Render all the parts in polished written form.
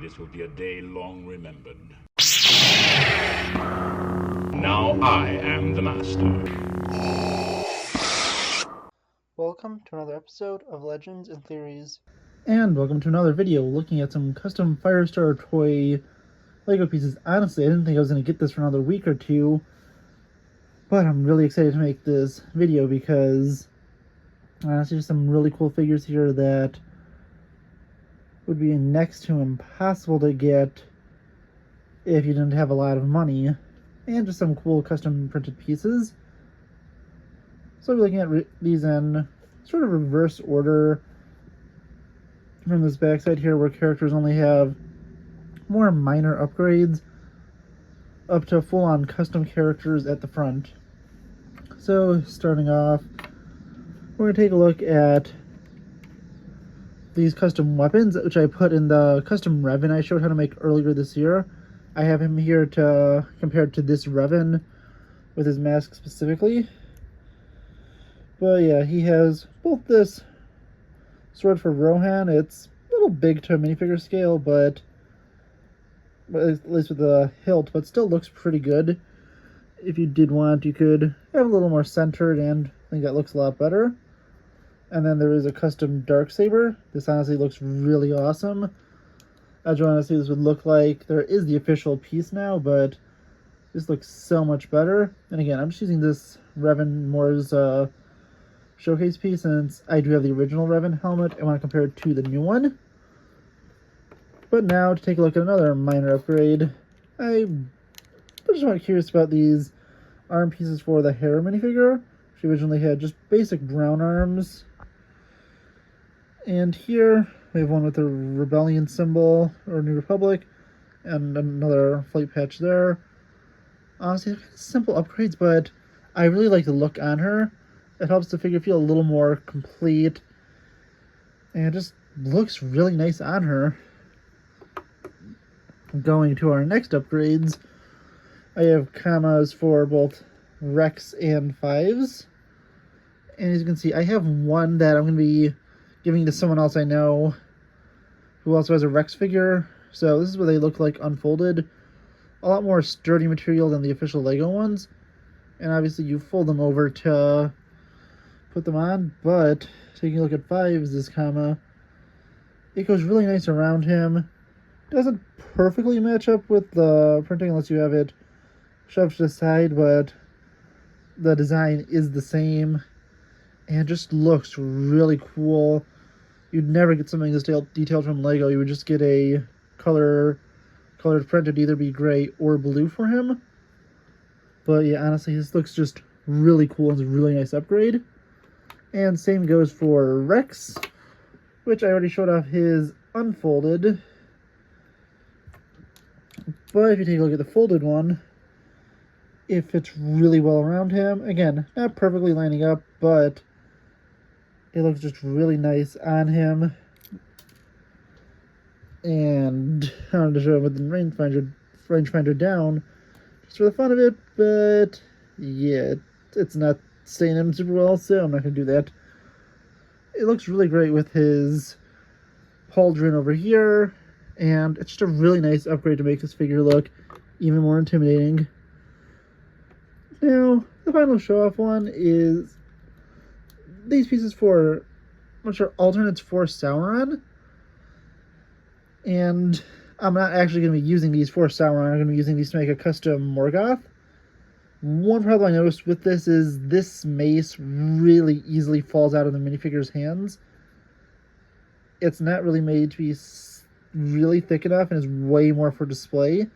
This will be a day long remembered. Now I am the master. Welcome to another episode of Legends and Theories. And welcome to another video looking at some custom Firestar Toy Lego pieces. Honestly, I didn't think I was going to get this for another week or two, but I'm really excited to make this video because honestly, there's some really cool figures here that would be next to impossible to get if you didn't have a lot of money, and just some cool custom printed pieces. So I'll be looking at these in sort of reverse order from this backside here, where characters only have more minor upgrades up to full-on custom characters at the front. So starting off, we're going to take a look at these custom weapons, which I put in the custom Revan I showed how to make earlier this year. I have him here to compare to this Revan with his mask specifically. But yeah, he has both this sword for Rohan. It's a little big to a minifigure scale, but at least with the hilt, but still looks pretty good. If you did want, you could have a little more centered, and I think that looks a lot better. And then there is a custom Darksaber. This honestly looks really awesome. As you want to see this would look like, there is the official piece now, but this looks so much better. And again, I'm just using this Revan more as a showcase piece, since I do have the original Revan helmet. I want to compare it to the new one. But now to take a look at another minor upgrade, I'm just curious about these arm pieces for the Hera minifigure. She originally had just basic brown arms. And here we have one with a rebellion symbol, or New Republic, and another flight patch there. Honestly, they're kind of simple upgrades, but I really like the look on her. It helps the figure feel a little more complete, and it just looks really nice on her. Going to our next upgrades, I have commas for both Rex and Fives. And as you can see, I have one that I'm going to be giving to someone else I know who also has a Rex figure. So this is what they look like unfolded. A lot more sturdy material than the official Lego ones. And obviously you fold them over to put them on. But taking a look at Fives, this comma, it goes really nice around him. Doesn't perfectly match up with the printing unless you have it shoved to the side, but the design is the same and just looks really cool. You'd never get something this detailed from Lego. You would just get a colored print. It'd either be gray or blue for him. But yeah, honestly, this looks just really cool. It's a really nice upgrade. And same goes for Rex, which I already showed off his unfolded. But if you take a look at the folded one, it fits really well around him. Again, not perfectly lining up, but it looks just really nice on him. And I wanted to show him with the rangefinder down, just for the fun of it, but yeah, it's not staying in super well, so I'm not going to do that. It looks really great with his pauldron over here, and it's just a really nice upgrade to make this figure look even more intimidating. Now, the final show-off one is these pieces which are alternates for Sauron. And I'm not actually going to be using these for Sauron. I'm going to be using these to make a custom Morgoth. One problem I noticed with this is this mace really easily falls out of the minifigure's hands. It's not really made to be really thick enough, and is way more for display.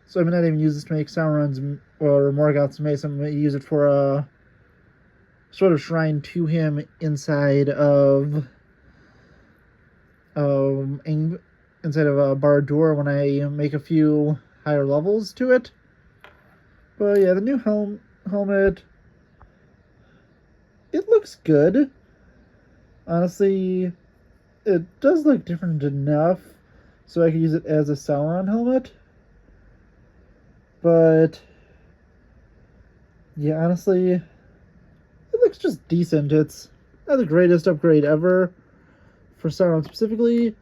So I'm not even use this to make Sauron's or Morgoth's mace. I'm going to use it for a sort of shrine to him inside of Barad-dûr when I make a few higher levels to it. But yeah, the new helmet, it looks good. Honestly, it does look different enough so I could use it as a Sauron helmet. But yeah, honestly, it looks just decent. It's not the greatest upgrade ever for Sauron specifically,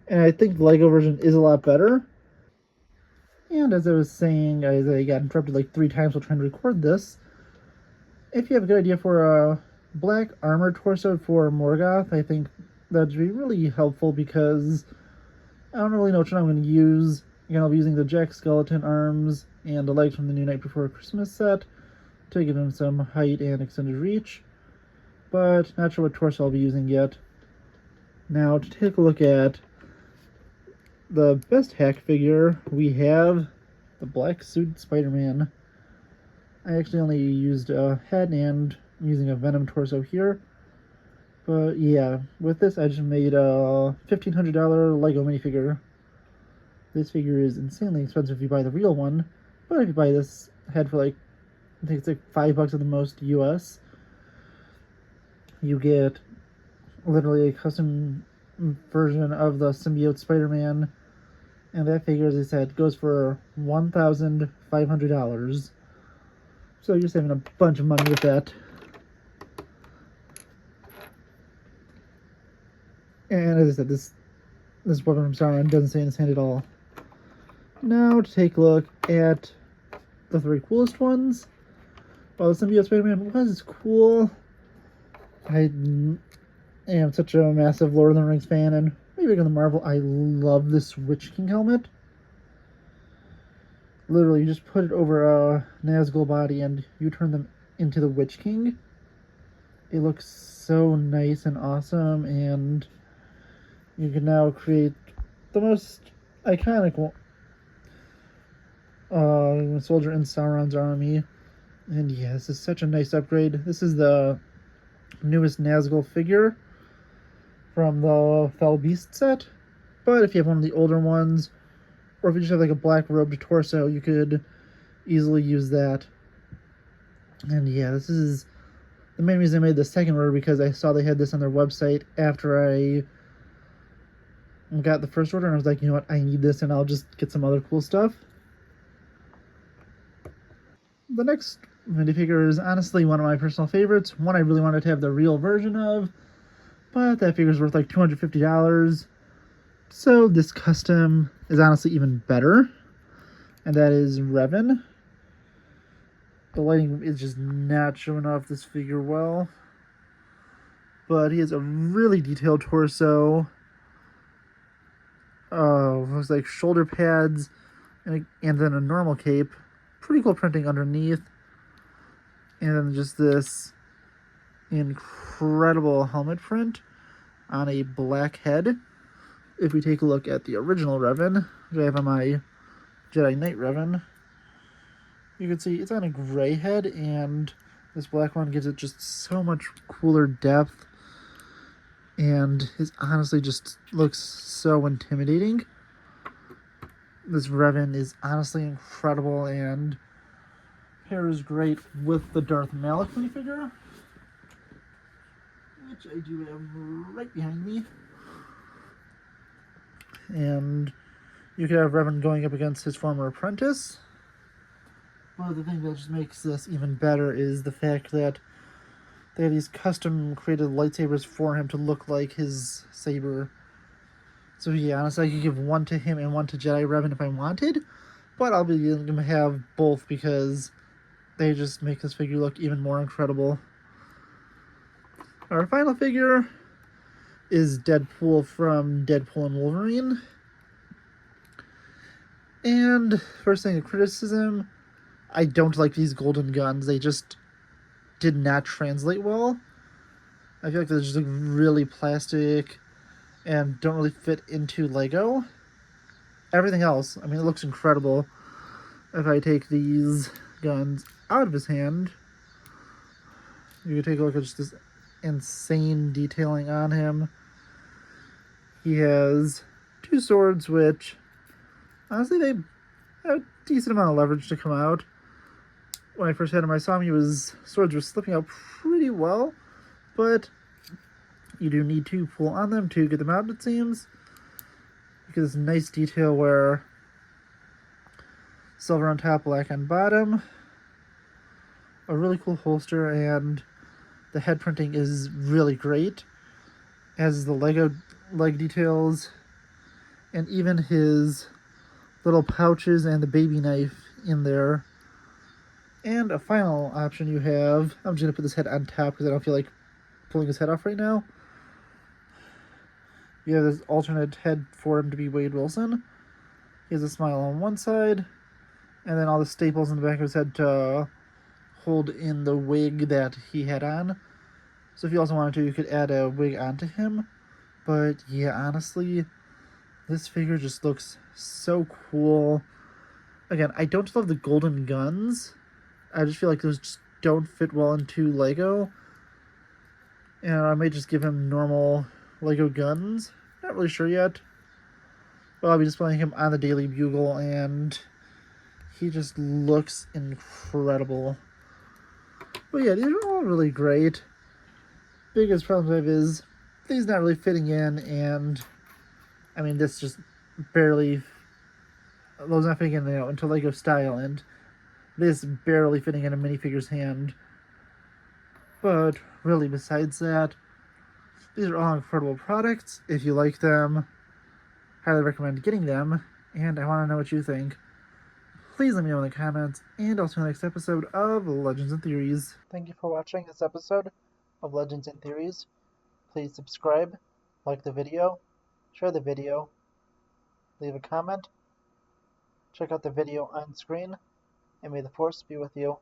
And I think the Lego version is a lot better. And as I was saying, as I got interrupted like 3 times while trying to record this, if you have a good idea for a black armor torso for Morgoth, I think that'd be really helpful because I don't really know which one I'm going to use. Again, I'll be using the Jack Skeleton arms and the legs from the New Night Before Christmas set to give him some height and extended reach, but not sure what torso I'll be using yet. Now, to take a look at the best hack figure, we have the Black Suit Spider-Man. I actually only used a head and I'm using a Venom torso here. But yeah, with this I just made a $1,500 Lego minifigure. This figure is insanely expensive if you buy the real one, but if you buy this head for like, I think it's like $5 at the most US, you get literally a custom version of the Symbiote Spider-Man, and that figure, as I said, goes for $1,500. So you're saving a bunch of money with that. And as I said, this weapon from Sauron doesn't stay in his hand at all. Now to take a look at the 3 coolest ones. While the Symbiote Spider-Man was cool, I am such a massive Lord of the Rings fan, and maybe bigger than Marvel. I love this Witch King helmet. Literally, you just put it over a Nazgul body and you turn them into the Witch King. It looks so nice and awesome, and you can now create the most iconic soldier in Sauron's army. And yeah, this is such a nice upgrade. This is the newest Nazgul figure from the Fell Beast set. But if you have one of the older ones, or if you just have like a black robed torso, you could easily use that. And yeah, this is the main reason I made the second order, because I saw they had this on their website after I got the first order, and I was like, you know what, I need this, and I'll just get some other cool stuff. The next minifigure is honestly one of my personal favorites, one I really wanted to have the real version of, but that figure's worth like $250. So this custom is honestly even better, and that is Revan. The lighting is just not showing off this figure well, but he has a really detailed torso. Looks like shoulder pads and then a normal cape. Pretty cool printing underneath. And then just this incredible helmet print on a black head. If we take a look at the original Revan, which I have on my Jedi Knight Revan, you can see it's on a gray head, and this black one gives it just so much cooler depth, and it honestly just looks so intimidating. This Revan is honestly incredible and pairs great with the Darth Malak minifigure, which I do have right behind me. And you could have Revan going up against his former apprentice. But the thing that just makes this even better is the fact that they have these custom created lightsabers for him to look like his saber. So yeah, honestly, I could give one to him and one to Jedi Revan if I wanted, but I'll be going to have both because they just make this figure look even more incredible. Our final figure is Deadpool from Deadpool and Wolverine. And first thing, a criticism, I don't like these golden guns. They just did not translate well. I feel like they're just like really plastic and don't really fit into Lego. Everything else, I mean, it looks incredible. If I take these guns out of his hand, you can take a look at just this insane detailing on him. He has 2 swords, which honestly they have a decent amount of leverage to come out. When I first had him, I saw him, his swords were slipping out pretty well, but you do need to pull on them to get them out, it seems. Because this nice detail where silver on top, black on bottom. A really cool holster, and the head printing is really great. As the Lego leg details, and even his little pouches and the baby knife in there. And a final option you have, I'm just going to put this head on top because I don't feel like pulling his head off right now. You have this alternate head for him to be Wade Wilson. He has a smile on one side, and then all the staples in the back of his head to hold in the wig that he had on. So if you also wanted to, you could add a wig onto him. But yeah, honestly, this figure just looks so cool. Again, I don't love the golden guns. I just feel like those just don't fit well into Lego. And I may just give him normal Lego guns. Not really sure yet. But I'll be displaying him on the Daily Bugle, and he just looks incredible. But yeah, these are all really great. Biggest problem I have is these not really fitting in, and I mean, this just barely, those not fitting in, into Lego style, and this barely fitting in a minifigure's hand. But really, besides that, these are all incredible products. If you like them, highly recommend getting them, and I want to know what you think. Please let me know in the comments, and I'll see you in the next episode of Legends and Theories. Thank you for watching this episode of Legends and Theories. Please subscribe, like the video, share the video, leave a comment, check out the video on screen, and may the Force be with you.